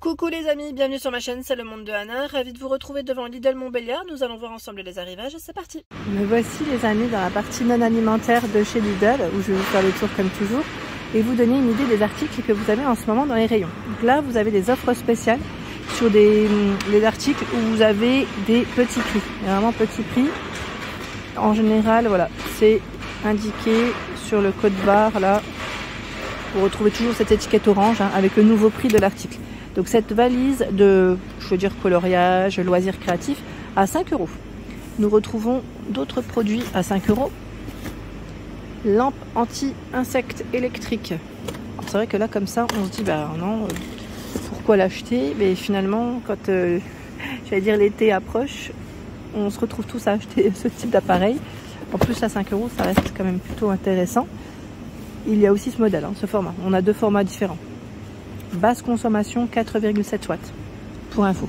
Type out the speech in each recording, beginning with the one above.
Coucou les amis, bienvenue sur ma chaîne, c'est le monde de Anna. Ravie de vous retrouver devant Lidl Montbéliard. Nous allons voir ensemble les arrivages, c'est parti. Me voici les amis dans la partie non alimentaire de chez Lidl, où je vais vous faire le tour comme toujours et vous donner une idée des articles que vous avez en ce moment dans les rayons. Donc là vous avez des offres spéciales sur des articles où vous avez des petits prix, vraiment petits prix. En général voilà, c'est indiqué sur le code barre là. Vous retrouvez toujours cette étiquette orange avec le nouveau prix de l'article. Donc cette valise de, je veux dire, coloriage, loisirs créatifs à 5 €. Nous retrouvons d'autres produits à 5 €. Lampe anti-insectes électrique. C'est vrai que là comme ça on se dit bah non, pourquoi l'acheter? Mais finalement quand j'allais dire l'été approche, on se retrouve tous à acheter ce type d'appareil. En plus à 5 €, ça reste quand même plutôt intéressant. Il y a aussi ce modèle, ce format. On a deux formats différents. Basse consommation 4,7 watts pour info.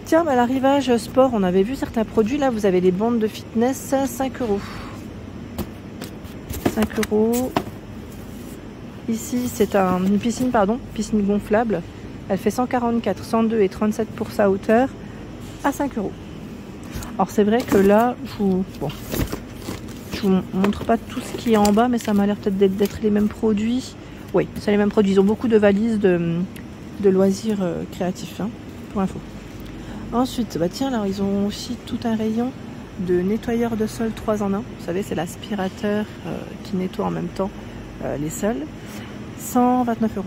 Tiens, à l'arrivage sport, on avait vu certains produits. Là, vous avez des bandes de fitness à 5 €. 5 €. Ici, c'est une piscine, piscine gonflable. Elle fait 144, 102 et 37 pour sa hauteur à 5 €. Alors, c'est vrai que là, je vous montre pas tout ce qui est en bas, mais ça m'a l'air peut-être d'être les mêmes produits. Oui, c'est les mêmes produits. Ils ont beaucoup de valises de loisirs créatifs, pour info. Ensuite, tiens, là, ils ont aussi tout un rayon de nettoyeur de sol 3 en 1. Vous savez, c'est l'aspirateur qui nettoie en même temps les sols. 129 €.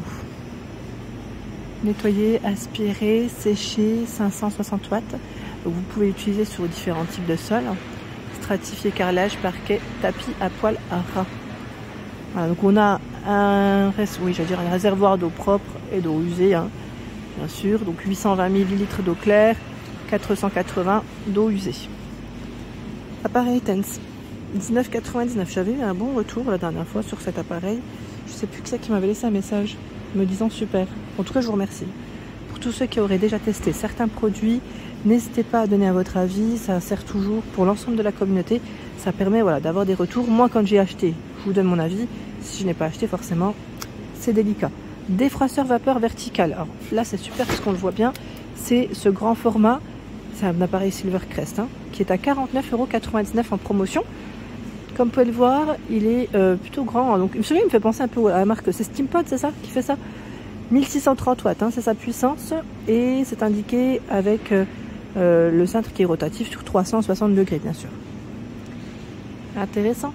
Nettoyer, aspirer, sécher, 560 watts. Donc, vous pouvez l'utiliser sur différents types de sols. Stratifié, carrelage, parquet, tapis à poil à ras. Voilà, donc on a un réservoir d'eau propre et d'eau usée, bien sûr. Donc 820 ml d'eau claire, 480 d'eau usée. Appareil Tense, 19,99 €. J'avais eu un bon retour la dernière fois sur cet appareil. Je sais plus qui c'est qui m'avait laissé un message me disant super. En tout cas, je vous remercie. Pour tous ceux qui auraient déjà testé certains produits, n'hésitez pas à donner à votre avis, ça sert toujours pour l'ensemble de la communauté. Ça permet d'avoir des retours. Moi, quand j'ai acheté, je vous donne mon avis. Si je n'ai pas acheté, forcément, c'est délicat. Défroisseur vapeur vertical. Alors là, c'est super parce qu'on le voit bien. C'est ce grand format. C'est un appareil Silvercrest qui est à 49,99 € en promotion. Comme vous pouvez le voir, il est plutôt grand. Donc, celui-là, il me fait penser un peu à la marque. C'est Steampod, c'est ça qui fait ça? 1630 watts, c'est sa puissance. Et c'est indiqué avec le cintre qui est rotatif sur 360 degrés, bien sûr. Intéressant.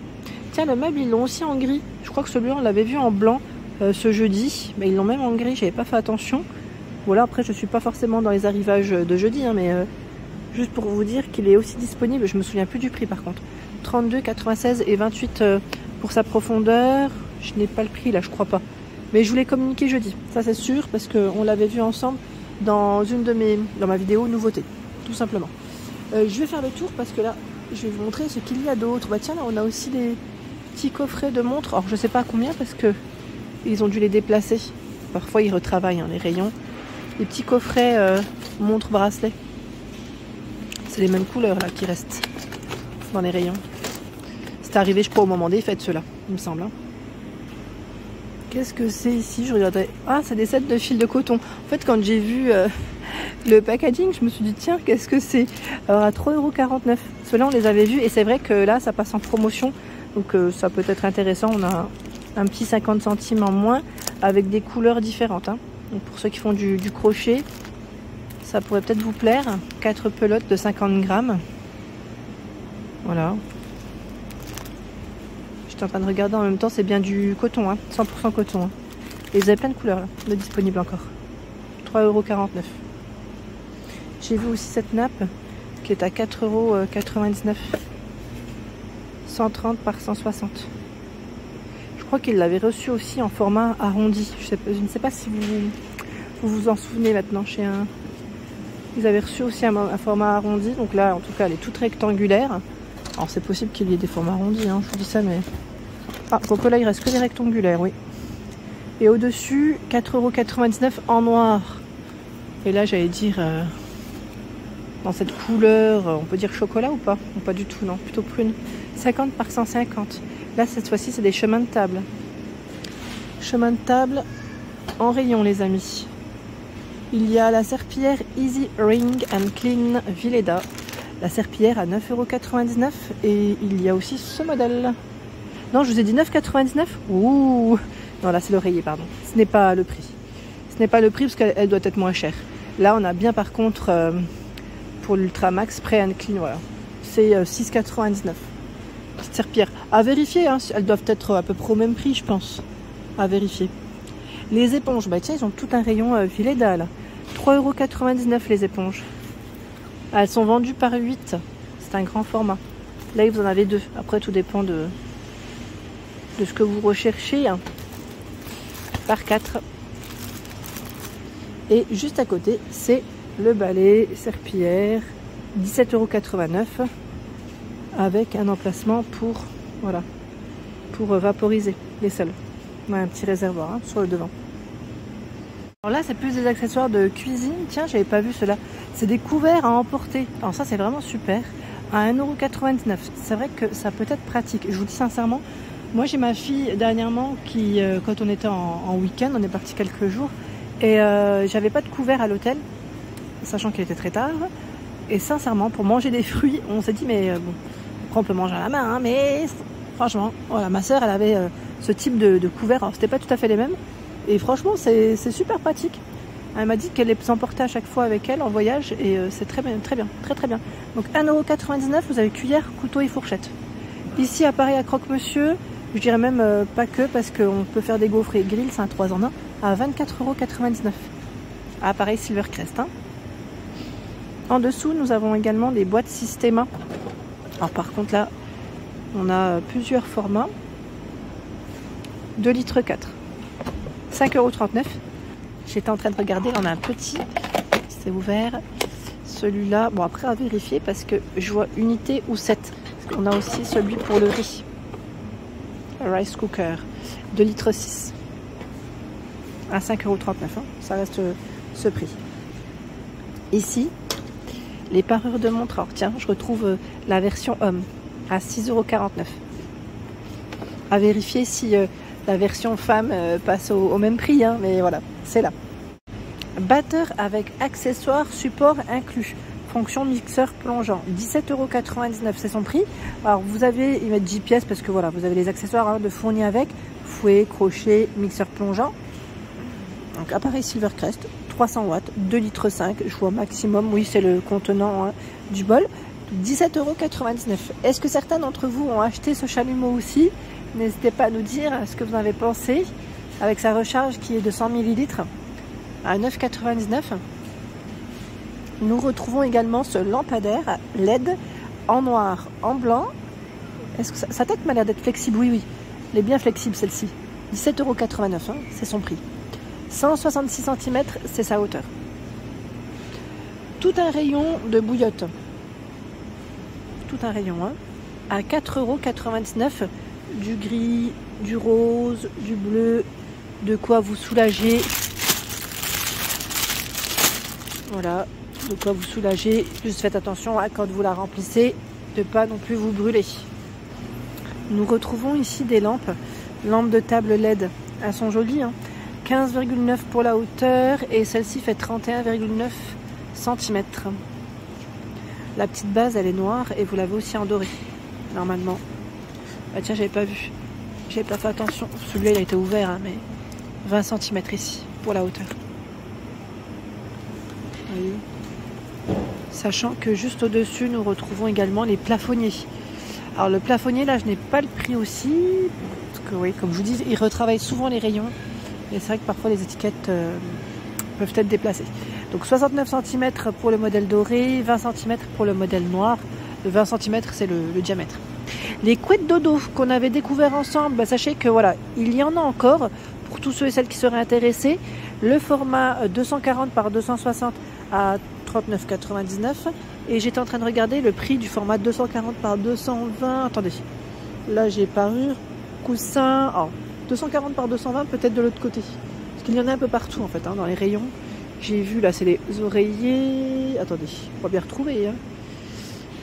Tiens, le meuble, ils l'ont aussi en gris. Je crois que celui-là, on l'avait vu en blanc ce jeudi. Mais ils l'ont même en gris, j'avais pas fait attention. Voilà, après, je suis pas forcément dans les arrivages de jeudi, mais juste pour vous dire qu'il est aussi disponible. Je me souviens plus du prix, par contre. 32, 96 et 28 pour sa profondeur. Je n'ai pas le prix, là, je crois pas. Mais je vous l'ai communiqué jeudi. Ça, c'est sûr, parce qu'on l'avait vu ensemble dans dans ma vidéo nouveauté, tout simplement. Je vais faire le tour parce que là, je vais vous montrer ce qu'il y a d'autre. Tiens, là, on a aussi des petits coffrets de montres. Alors, je sais pas combien parce que ils ont dû les déplacer. Parfois, ils retravaillent les rayons. Les petits coffrets montres, bracelets. C'est les mêmes couleurs là qui restent dans les rayons. C'est arrivé, je crois, au moment des fêtes, ceux-là, il me semble. Qu'est-ce que c'est ici? Je regardais. Ah, c'est des sets de fil de coton. En fait, quand j'ai vu le packaging, je me suis dit, tiens, qu'est-ce que c'est? Alors, à 3,49 €. Ceux-là, on les avait vus. Et c'est vrai que là, ça passe en promotion. Donc, ça peut être intéressant. On a un petit 50 centimes en moins avec des couleurs différentes. Donc, pour ceux qui font du crochet, ça pourrait peut-être vous plaire. 4 pelotes de 50 grammes. Voilà. En train de regarder en même temps, c'est bien du coton, 100% coton. Et vous avez plein de couleurs là, de disponibles encore. 3,49 €. J'ai vu aussi cette nappe qui est à 4,99 €. 130 par 160. Je crois qu'ils l'avaient reçu aussi en format arrondi. Je ne sais pas si vous en souvenez maintenant. Ils avaient reçu aussi un format arrondi. Donc là, en tout cas, elle est toute rectangulaire. Alors c'est possible qu'il y ait des formats arrondis, je vous dis ça, mais... Ah, donc là, il reste que des rectangulaires, oui. Et au-dessus, 4,99 € en noir. Et là, j'allais dire, dans cette couleur, on peut dire chocolat ou pas? Ou pas du tout, non, plutôt prune. 50 par 150. Là, cette fois-ci, c'est des chemins de table. Chemin de table en rayon, les amis. Il y a la serpillière Easy Ring and Clean Villeda. La serpillière à 9,99 € et il y a aussi ce modèle. Non, je vous ai dit 9,99 €. Ouh. Non, là c'est l'oreiller, pardon. Ce n'est pas le prix. Ce n'est pas le prix parce qu'elle doit être moins chère. Là, on a bien par contre pour l'Ultramax Spray and Clean, voilà. C'est 6,99 €. Petite serpillière. À vérifier, hein. Elles doivent être à peu près au même prix, je pense. À vérifier. Les éponges, bah tiens, ils ont tout un rayon Villeda là. 3,99 € les éponges. Elles sont vendues par 8. C'est un grand format. Là, vous en avez 2. Après, tout dépend de ce que vous recherchez. Hein. Par 4. Et juste à côté, c'est le balai serpillière. 17,89 € avec un emplacement pour, voilà, pour vaporiser les sols. On a un petit réservoir hein, sur le devant. Alors là, c'est plus des accessoires de cuisine. Tiens, j'avais pas vu cela. C'est des couverts à emporter. Alors ça, c'est vraiment super. À 1,99 €. C'est vrai que ça peut être pratique. Je vous dis sincèrement, moi j'ai ma fille dernièrement qui, quand on était en week-end, on est parti quelques jours, et j'avais pas de couvert à l'hôtel, sachant qu'il était très tard. Et sincèrement, pour manger des fruits, on s'est dit, mais bon, après on peut manger à la main, hein, mais franchement, voilà, ma soeur, elle avait ce type de couvert. Alors c'était pas tout à fait les mêmes. Et franchement, c'est super pratique. Elle m'a dit qu'elle les emportait à chaque fois avec elle en voyage et c'est très bien, très bien. Donc 1,99 €, vous avez cuillère, couteau et fourchette. Ici, appareil à croque-monsieur, je dirais même pas que parce qu'on peut faire des gaufres et grill, c'est un 3 en 1, à 24,99 €. Appareil Silvercrest. Hein. En dessous, nous avons également des boîtes Systema. Alors par contre là, on a plusieurs formats. 2,4 litres. 5,39 €. J'étais en train de regarder, on a un petit, c'est ouvert. Celui-là, bon après à vérifier parce que je vois unité ou 7. Parce qu'on a aussi celui pour le riz. Rice cooker. 2,6 litres. À 5,39 €. Hein. Ça reste ce prix. Ici, les parures de montre. Alors tiens, je retrouve la version homme à 6,49 €. À vérifier si... la version femme passe au même prix, hein, mais voilà, c'est là. Batteur avec accessoires, support inclus. Fonction mixeur plongeant. 17,99 €, c'est son prix. Alors vous avez, ils mettent 10 pièces parce que voilà, vous avez les accessoires hein, de fournis avec. Fouet, crochet, mixeur plongeant. Donc appareil Silvercrest, 300 watts, 2,5 litres. Je vois maximum, oui c'est le contenant hein, du bol. 17,99 €. Est-ce que certains d'entre vous ont acheté ce chalumeau aussi? N'hésitez pas à nous dire ce que vous en avez pensé avec sa recharge qui est de 100 ml à 9,99 €. Nous retrouvons également ce lampadaire LED en noir, en blanc. Est-ce que sa tête m'a l'air d'être flexible? Oui, oui. Elle est bien flexible celle-ci. 17,89 €, hein, c'est son prix. 166 cm, c'est sa hauteur. Tout un rayon de bouillotte. Tout un rayon, hein, à 4,99 €. Du gris, du rose, du bleu, de quoi vous soulager. Voilà, de quoi vous soulager. Juste faites attention à quand vous la remplissez, de pas non plus vous brûler. Nous retrouvons ici des lampes de table LED. Elles sont jolies, hein. 15,9 € pour la hauteur et celle-ci fait 31,9 cm. La petite base, elle est noire et vous l'avez aussi en doré, normalement. Ah tiens, j'avais pas vu. J'avais pas fait attention. Celui-là, il a été ouvert, hein, mais 20 cm ici, pour la hauteur. Vous voyez. Sachant que juste au-dessus, nous retrouvons également les plafonniers. Alors le plafonnier, là, je n'ai pas le prix aussi. Parce que oui, comme je vous dis, ils retravaillent souvent les rayons. Et c'est vrai que parfois, les étiquettes peuvent être déplacées. Donc 69 cm pour le modèle doré, 20 cm pour le modèle noir. Le 20 cm, c'est le diamètre. Les couettes dodo qu'on avait découvert ensemble, bah, sachez que voilà, il y en a encore pour tous ceux et celles qui seraient intéressés. Le format 240 par 260 à 39,99 € et j'étais en train de regarder le prix du format 240 par 220. Attendez, là j'ai parure, coussin, oh, 240 par 220 peut-être de l'autre côté. Parce qu'il y en a un peu partout en fait, hein, dans les rayons. J'ai vu là, c'est les oreillers. Attendez, on va bien retrouver. Hein.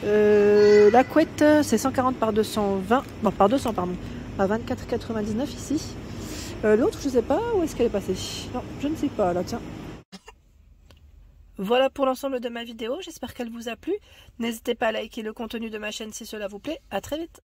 La couette, c'est 140 par 220, non par 200 pardon, à 24,99 ici. L'autre, je sais pas où est-ce qu'elle est passée. Non, je ne sais pas là, tiens. Voilà pour l'ensemble de ma vidéo, j'espère qu'elle vous a plu. N'hésitez pas à liker le contenu de ma chaîne si cela vous plaît. À très vite.